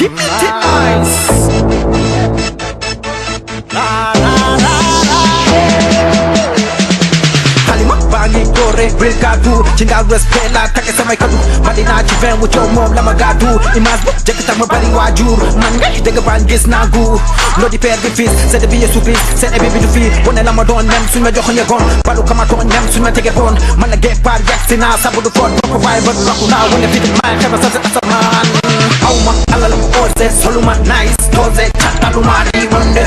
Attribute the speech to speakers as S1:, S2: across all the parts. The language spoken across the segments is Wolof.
S1: keep it nice. Bangi gore real gadu Chinga respect la take sa may kadu Mali na chiven with your mom lama gadu Imas book jacket ang mabali wajur Man ngay dega bangis nagu No di per di fis Sa de biye supis Sa de bibi du fi Wana lama don Nem sun ma jokon yagon Balu kama ton Nem sun ma tege bon Man na get par yak sina Sabu du ford Boko vibe Raku na Wanda fit man Kaba sa sa man Auma alal oze Soluma nice Toze Chataluma di wande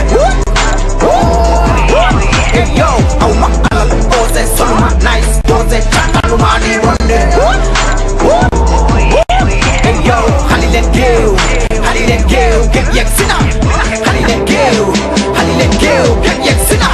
S1: Hey yo, auma alal oze soluma nice toze chataluma di wande. Hey yo, halilen geu, get yak sina. Halilen geu, get yak sina.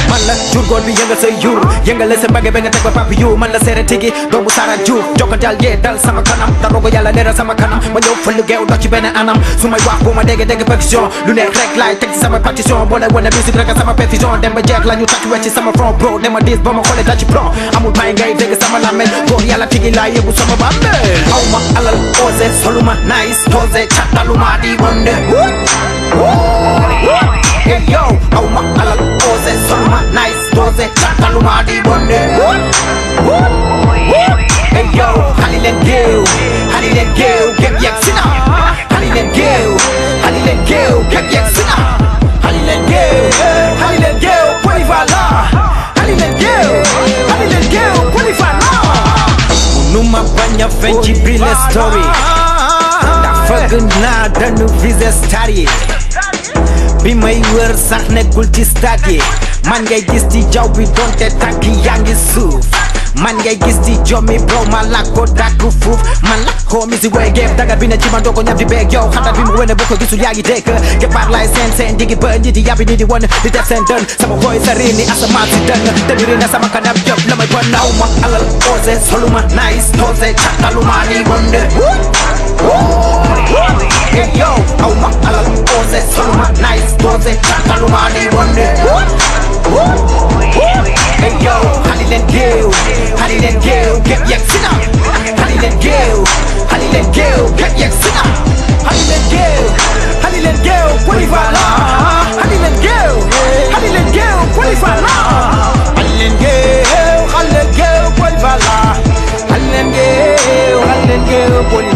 S1: Man la jurgol bi yengal say yur yengal la sa bagay benga tek ba papi yu man la sere tigi doomu sara ju jokantal ye dal sama kanam da rogo yalla leral sama kanam ma ñew fëllu geew dox ci benn anam su may wax bu ma dégg perfection lu neex rek laay teg ci sama partition boo lay wane musique rek sama perfusion dem ba jeex la ñu tàcc wecc ci sama front bro ne ma dis ba ma xoolee da ci plan amul may ngay dégg sama lamel góor yàlla tigi laa yëbu sama bàmmeel aw ma alal osé soluma nice tosé cataluma di wonde. Hey yo, aw ma alal osé soluma nice tosé cataluma di wonde. Hey yo, halilen geu, get yak sina. Halilen geu, get yak sina. Halilen geu, polyvalent. Halilen geu, polyvalent. Numa banya fenci bile story. Da fëgg naa danu vise stari. Bi may wër sax nekkul ci stade yi man ngay gis ci jaw bi donte tànk yaa ngi suuf man ngay gis ci jommi bro ma lakk ko dàkk fuuf man lakk ko misi way geef daga bi ne ci man doo ko ñam di beeg yow xanaa bi mu wene bu ko gisul yaa ngi dégg keppaar laay seen digi ba nit di yàbbi nit di won di def seen dën sama boy sa rii ni asamaan si dën te di rii na sama kanam yëpp la may bon aw ma alal osé soluma nice tosé cataluma ni wonde. Hey yo, aw ma alal osé soluma nice tosé cataluma ni wonde. Hey yo, halilen geu, get yak sina. Halilen geu, get yak sina. Halilen geu, polyvalent. Halilen geu, polyvalent. Halilen geu, polyvalent. Halilen geu, polyvalent.